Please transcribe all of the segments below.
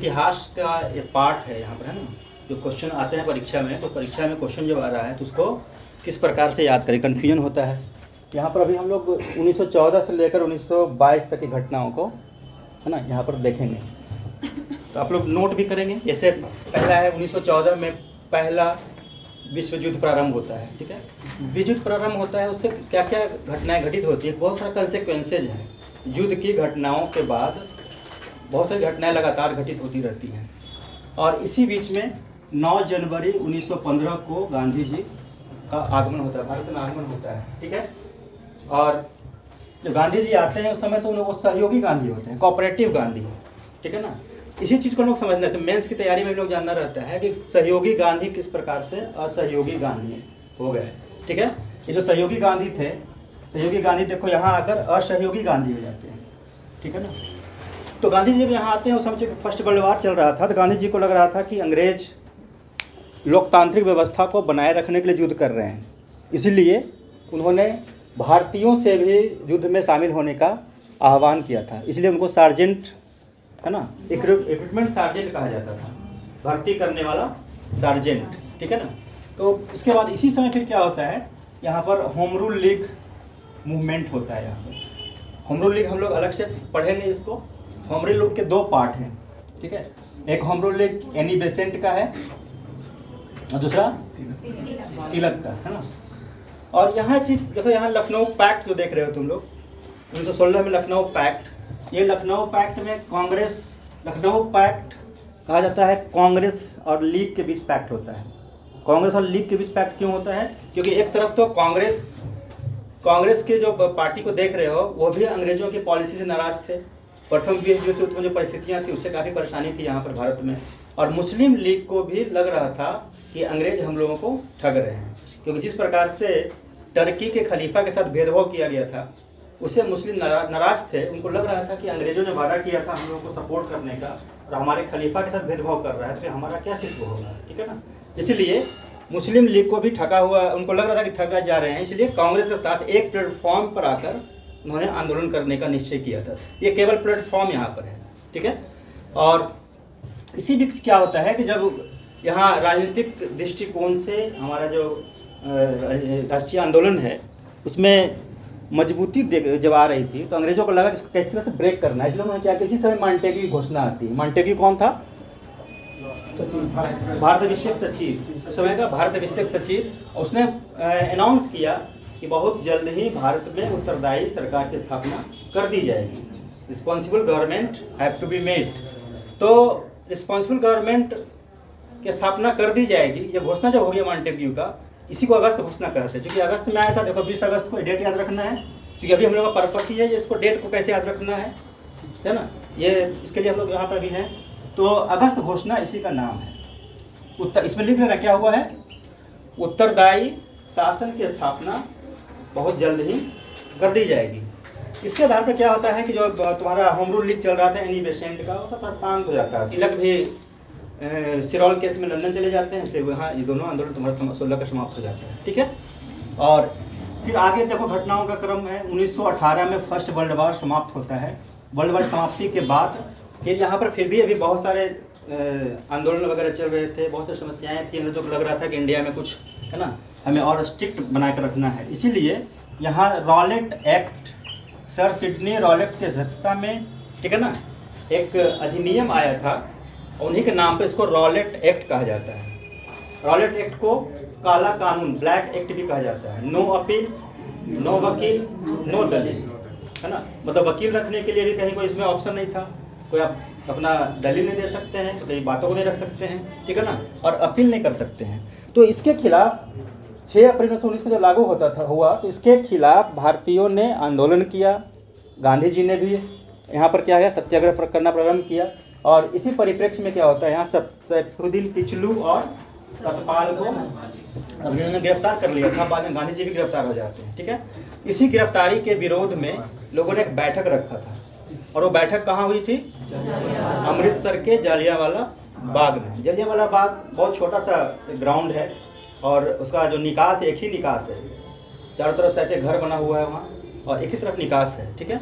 इतिहास का एक पार्ट है यहाँ पर, है ना। जो क्वेश्चन आते हैं परीक्षा में, तो परीक्षा में क्वेश्चन जब आ रहा है तो उसको किस प्रकार से याद करें, कन्फ्यूजन होता है। यहाँ पर अभी हम लोग 1914 से लेकर 1922 तक की घटनाओं को, है ना, यहाँ पर देखेंगे। तो आप लोग नोट भी करेंगे। जैसे पहला है 1914 में पहला विश्व युद्ध प्रारंभ होता है, ठीक है। विश्व युद्ध प्रारंभ होता है, उससे क्या क्या घटनाएं घटित होती है, बहुत सारा कंसेक्वेंसेज हैं। युद्ध की घटनाओं के बाद बहुत सारी घटनाएं लगातार घटित होती रहती हैं। और इसी बीच में 9 जनवरी 1915 को गांधी जी का आगमन होता है, भारत में आगमन होता है, ठीक है। और जब गांधी जी आते हैं उस समय तो वो सहयोगी गांधी होते हैं, कोऑपरेटिव गांधी, ठीक है ना। इसी चीज़ को लोग समझना चाहिए। मेंस की तैयारी में लोग जानना रहता है कि सहयोगी गांधी किस प्रकार से असहयोगी गांधी हो गए, ठीक है। ये जो सहयोगी गांधी थे, सहयोगी गांधी देखो यहाँ आकर असहयोगी गांधी हो जाते हैं, ठीक है ना। तो गांधी जी जब यहाँ आते हैं उस समय फर्स्ट वर्ल्ड वार चल रहा था, तो गांधी जी को लग रहा था कि अंग्रेज लोकतांत्रिक व्यवस्था को बनाए रखने के लिए युद्ध कर रहे हैं, इसलिए उन्होंने भारतीयों से भी युद्ध में शामिल होने का आह्वान किया था। इसलिए उनको सार्जेंट, है ना, इक्विपमेंट सार्जेंट कहा जाता था, भर्ती करने वाला सार्जेंट, ठीक है ना। तो इसके बाद इसी समय फिर क्या होता है, यहाँ पर होम रूल लीग मूवमेंट होता है। यहाँ पर होम रूल लीग हम लोग अलग से पढ़ेंगे इसको। होम रूल लीग के 2 पार्ट हैं, ठीक है। एक home rule league Annie Besant का है और दूसरा तिलक का, है ना। और यहाँ चीज देखो, यहाँ लखनऊ पैक्ट जो देख रहे हो तुम लोग, 1916 में लखनऊ पैक्ट, ये लखनऊ पैक्ट में कांग्रेस, लखनऊ पैक्ट कहा जाता है कांग्रेस और लीग के बीच पैक्ट होता है। कांग्रेस और लीग के बीच पैक्ट क्यों होता है, क्योंकि एक तरफ तो कांग्रेस के जो पार्टी को देख रहे हो वो भी अंग्रेजों की पॉलिसी से नाराज थे। प्रथम विश्व युद्ध में जो परिस्थितियाँ थी उससे काफ़ी परेशानी थी यहाँ पर भारत में। और मुस्लिम लीग को भी लग रहा था कि अंग्रेज हम लोगों को ठग रहे हैं, क्योंकि जिस प्रकार से टर्की के खलीफा के साथ भेदभाव किया गया था उससे मुस्लिम नाराज थे। उनको लग रहा था कि अंग्रेजों ने वादा किया था हम लोगों को सपोर्ट करने का और हमारे खलीफा के साथ भेदभाव कर रहा है, तो हमारा क्या चित्व होगा, ठीक है ना। इसलिए मुस्लिम लीग को भी ठगा हुआ, उनको लग रहा था कि ठगा जा रहे हैं, इसलिए कांग्रेस के साथ एक प्लेटफॉर्म पर आकर उन्होंने आंदोलन करने का निश्चय किया था। ये केवल प्लेटफॉर्म यहाँ पर है, ठीक है। और इसी बीच क्या होता है कि जब यहाँ राजनीतिक दृष्टिकोण से हमारा जो राष्ट्रीय आंदोलन है उसमें मजबूती जब आ रही थी, तो अंग्रेजों को लगा कि इसको किस तरह से ब्रेक करना है, इसलिए उन्होंने क्या किया, इसी समय मांटेग्यू की घोषणा आती है। मांटेग्यू कौन था, भारत विषयक सचिव, उस समय का भारत विषयक सचिव। उसने अनाउंस किया कि बहुत जल्द ही भारत में उत्तरदायी सरकार की स्थापना कर दी जाएगी, responsible government have to be made. तो रिस्पॉन्सिबल गवर्नमेंट की स्थापना कर दी जाएगी, ये घोषणा जब हो गया मांटेग्यू का, इसी को अगस्त घोषणा कहते हैं। क्योंकि अगस्त में आया था, देखो 20 अगस्त को डेट याद रखना है, क्योंकि अभी हम लोग का पर्पस ही है इसको डेट को कैसे याद रखना है ना, ये इसके लिए हम लोग यहाँ पर भी हैं। तो अगस्त घोषणा इसी का नाम है। इसमें लिख लेना क्या हुआ है, उत्तरदायी शासन की स्थापना बहुत जल्द ही कर दी जाएगी। इसके आधार पर क्या होता है कि जो तुम्हारा होम रूल लीग चल रहा था एनी बेसेंट का, वो थोड़ा शांत हो जाता है। तिलक भी सिरौल केस में लंदन चले जाते हैं, इसलिए वहाँ ये दोनों आंदोलन तुम्हारा 16 का समाप्त हो जाता है, ठीक है। और फिर आगे देखो घटनाओं का क्रम है। 1918 में फर्स्ट वर्ल्ड वार समाप्त होता है। वर्ल्ड वार समाप्ति के बाद फिर यहाँ पर फिर भी अभी बहुत सारे आंदोलन वगैरह चल रहे थे, बहुत सारी समस्याएं थी। अंग्रेजों को लग रहा था कि इंडिया में कुछ, है ना, हमें और स्ट्रिक्ट बना कर रखना है, इसीलिए यहाँ Rowlatt act, sir Sydney Rowlatt की अध्यक्षता में, ठीक है ना, एक अधिनियम आया था, उन्हीं के नाम पे इसको रॉलेट एक्ट कहा जाता है। रॉलेट एक्ट को काला कानून, ब्लैक एक्ट भी कहा जाता है। नो अपील, नो वकील, नो दलील, है ना। मतलब वकील रखने के लिए भी कहीं कोई इसमें ऑप्शन नहीं था, कोई आप अपना दलील नहीं दे सकते हैं, तो कई बातों को नहीं रख सकते हैं, ठीक है ना, और अपील नहीं कर सकते हैं। तो इसके खिलाफ 6 अप्रैल 1919 को जब लागू हुआ तो इसके खिलाफ भारतीयों ने आंदोलन किया। गांधी जी ने भी यहाँ पर क्या है, सत्याग्रह करना प्रारंभ किया। और इसी परिप्रेक्ष्य में क्या होता है, यहाँ सैफुद्दीन किचलू और सतपाल को उन्होंने गिरफ्तार कर लिया था, बाद में गांधी जी भी गिरफ्तार हो जाते हैं, ठीक है। इसी गिरफ्तारी के विरोध में लोगों ने एक बैठक रखा था, और वो बैठक कहाँ हुई थी, अमृतसर के जालियांवाला बाग में। जालियांवाला बाग बहुत छोटा सा ग्राउंड है, और उसका जो निकास है एक ही निकास है, चारों तरफ से ऐसे घर बना हुआ है वहाँ, और एक ही तरफ निकास है, ठीक है।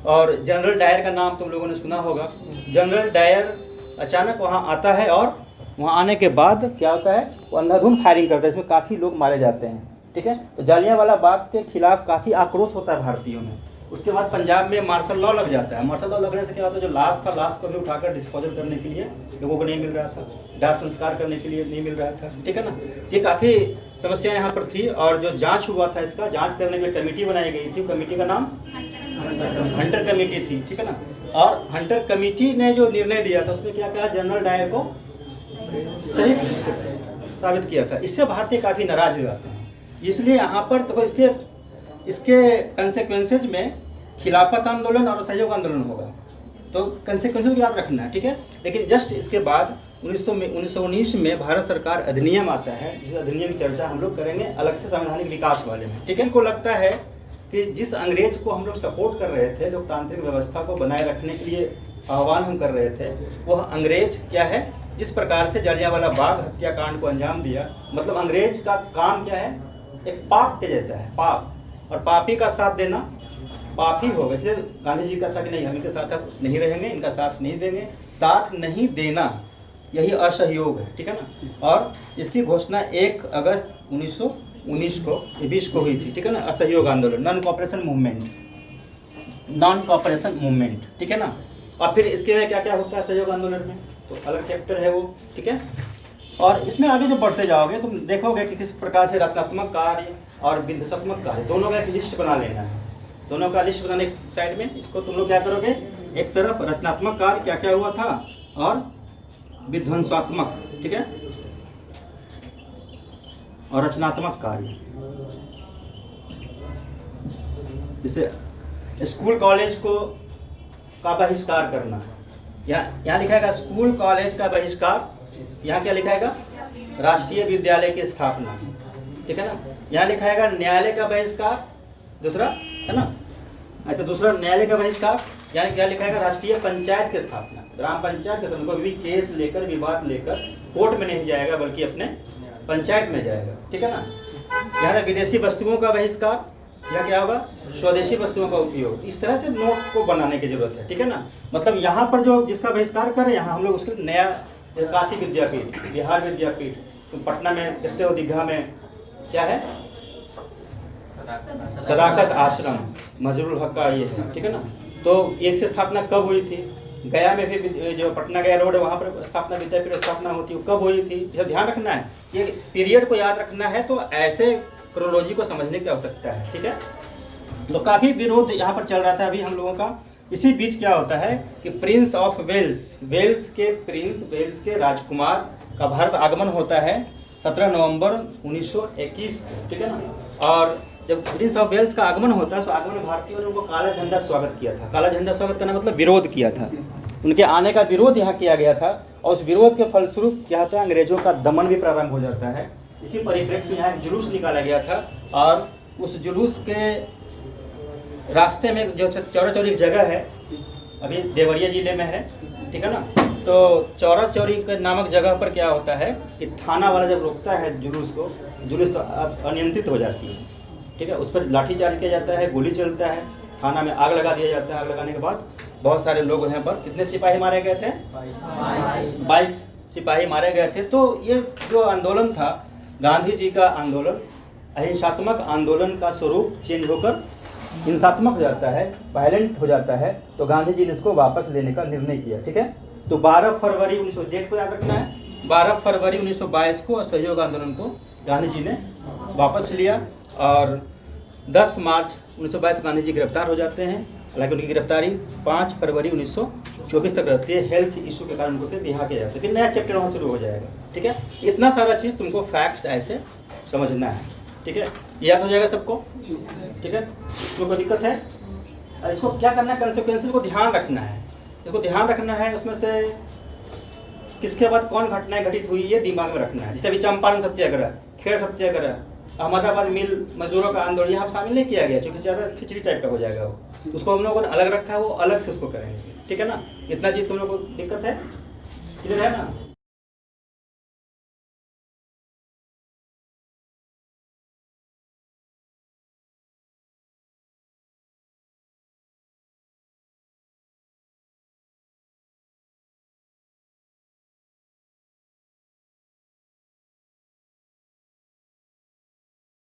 और जनरल डायर का नाम तुम लोगों ने सुना होगा। जनरल डायर अचानक वहाँ आता है और वहाँ आने के बाद क्या होता है, वो अंधाधुंध फायरिंग करता है, इसमें काफ़ी लोग मारे जाते हैं। ठीक है, तो जालियांवाला बाग के खिलाफ काफ़ी आक्रोश होता है भारतीयों में। उसके बाद पंजाब में मार्शल लॉ लग जाता है। मार्शल लॉ लगने से क्या होता है, जो लाश था, लाश को भी उठाकर डिस्पोजल करने के लिए लोगों को नहीं मिल रहा था, दाह संस्कार करने के लिए नहीं मिल रहा था। ठीक है ना, ये काफ़ी समस्या यहाँ पर थी। और जो जांच हुआ था, इसका जांच करने के लिए कमेटी बनाई गई थी। कमेटी का नाम हंटर कमेटी थी। ठीक है ना, और हंटर कमेटी ने जो निर्णय दिया था उसमें क्या कहा, जनरल डायर को सही साबित किया था। इससे भारतीय काफ़ी नाराज हो जाते हैं। इसलिए यहाँ पर तो इसके कंसेक्वेंसेज में खिलाफत आंदोलन और असहयोग आंदोलन होगा, तो कंसेक्वेंसेज याद रखना है। ठीक है, लेकिन जस्ट इसके बाद 1919 में भारत सरकार अधिनियम आता है, जिस अधिनियम की चर्चा हम लोग करेंगे अलग से संवैधानिक विकास वाले में। ठीक है, इनको लगता है कि जिस अंग्रेज को हम लोग सपोर्ट कर रहे थे, लोकतांत्रिक व्यवस्था को बनाए रखने के लिए आह्वान हम कर रहे थे, वह अंग्रेज क्या है, जिस प्रकार से जालियांवाला बाग हत्याकांड को अंजाम दिया, मतलब अंग्रेज का काम क्या है, एक पाप के जैसा है, पाप, और पापी का साथ देना पाप ही होगा। इसलिए गांधी जी का था कि नहीं, हम इनके साथ अब नहीं रहेंगे, इनका साथ नहीं देंगे। साथ नहीं देना यही असहयोग है। ठीक है ना, और इसकी घोषणा 1 अगस्त 1919 को 20 को हुई थी। ठीक है ना, असहयोग आंदोलन, नॉन कोऑपरेशन मूवमेंट। ठीक है ना, और फिर इसके में क्या क्या होता है सहयोग आंदोलन में, तो अलग चैप्टर है वो। ठीक है, और इसमें आगे जब बढ़ते जाओगे तुम देखोगे कि किस प्रकार से रचनात्मक कार्य और विध्वंसात्मक कार्य दोनों का एक लिस्ट बना लेना है। दोनों का लिस्ट बनाने एक साइड में, इसको तुम लोग क्या करोगे, एक तरफ रचनात्मक कार्य क्या क्या हुआ था और विध्वंसात्मक। ठीक है, और रचनात्मक कार्य, जैसे स्कूल कॉलेज को का बहिष्कार करना, यहाँ लिखाएगा स्कूल कॉलेज का बहिष्कार, यहाँ क्या लिखाएगा, राष्ट्रीय विद्यालय की स्थापना। ठीक है ना, यहाँ लिखाएगा न्यायालय का बहिष्कार, दूसरा है ना, अच्छा दूसरा न्यायालय का बहिष्कार, यानी क्या लिखाएगा, राष्ट्रीय पंचायत की स्थापना, ग्राम पंचायत के उनको भी केस लेकर, विवाद लेकर कोर्ट में नहीं जाएगा बल्कि अपने पंचायत में जाएगा। ठीक है ना, यहाँ विदेशी वस्तुओं का बहिष्कार, यह क्या होगा, स्वदेशी वस्तुओं का उपयोग। इस तरह से नोट को बनाने की जरूरत है। ठीक है ना, मतलब यहाँ पर जो जिसका बहिष्कार कर रहे हैं, यहाँ हम लोग उसके नया काशी विद्यापीठ, बिहार विद्यापीठ, तो पटना में देखते हो, दीघा में क्या है, सदाकत आश्रम, मजरूल हक का ये है। ठीक है ना, तो इसकी स्थापना कब हुई थी, गया में भी जो पटना गया रोड है वहाँ पर स्थापना विद्यापीठ स्थापना होती है, कब हुई थी, यह ध्यान रखना है, ये पीरियड को याद रखना है, तो ऐसे क्रोनोलॉजी को समझने की आवश्यकता है। ठीक है, तो काफ़ी विरोध यहाँ पर चल रहा था अभी हम लोगों का। इसी बीच क्या होता है कि प्रिंस ऑफ वेल्स, वेल्स के राजकुमार का भारत आगमन होता है 17 नवंबर 1921। ठीक है ना, और जब प्रिंस ऑफ वेल्स का आगमन होता है तो आगमन भारतीयों ने उनको काला झंडा स्वागत किया था। काला झंडा स्वागत करना मतलब विरोध किया था, उनके आने का विरोध यहाँ किया गया था, और उस विरोध के फलस्वरूप क्या होता है, अंग्रेजों का दमन भी प्रारंभ हो जाता है। इसी परिप्रेक्ष्य में यहाँ एक जुलूस निकाला गया था, और उस जुलूस के रास्ते में जो चौरा चौरी जगह है, अभी देवरिया जिले में है। ठीक है ना, तो चौरा चौरी नामक जगह पर क्या होता है कि थाना वाला जब रोकता है जुलूस को, जुलूस तो अनियंत्रित हो जाती है। ठीक है, उस पर लाठीचार्ज किया जाता है, गोली चलता है, थाना में आग लगा दिया जाता है। आग लगाने के बाद बहुत सारे लोग यहाँ पर, कितने सिपाही मारे गए थे, 22 सिपाही मारे गए थे। तो ये जो आंदोलन था, गांधी जी का आंदोलन अहिंसात्मक आंदोलन का स्वरूप चेंज होकर हिंसात्मक हो जाता है, वायलेंट हो जाता है, तो गांधी जी ने इसको वापस लेने का निर्णय किया। ठीक है, तो 12 फरवरी 1900, डेट को याद रखना है, 12 फरवरी 1922 को असहयोग आंदोलन को गांधी जी ने वापस लिया, और 10 मार्च 1922 गांधी जी गिरफ्तार हो जाते हैं। हालांकि उनकी गिरफ्तारी 5 फरवरी 1924 तक रहती है, हेल्थ इशू के कारण उनको फिर रिहा किया जाता है, फिर नया चैप्टर वहाँ शुरू हो जाएगा। ठीक है, इतना सारा चीज़ तुमको फैक्ट्स ऐसे समझना है। ठीक है, याद हो जाएगा सबको। ठीक है, तो कोई दिक्कत है, इसको क्या करना है, कंसिक्वेंसेस को ध्यान रखना है, इसको ध्यान रखना है, उसमें से किसके बाद कौन घटनाएं घटित हुई ये दिमाग में रखना है। जैसे अभी चंपारण सत्याग्रह, खेड़ सत्याग्रह, अहमदाबाद मिल मजदूरों का आंदोलन, यहाँ शामिल नहीं किया गया क्योंकि ज़्यादा खिचड़ी टाइप का हो जाएगा वो, उसको हम लोगों ने अलग रखा है, वो अलग से उसको करेंगे। ठीक है ना, इतना चीज़ तुम लोग को दिक्कत है, इधर है ना।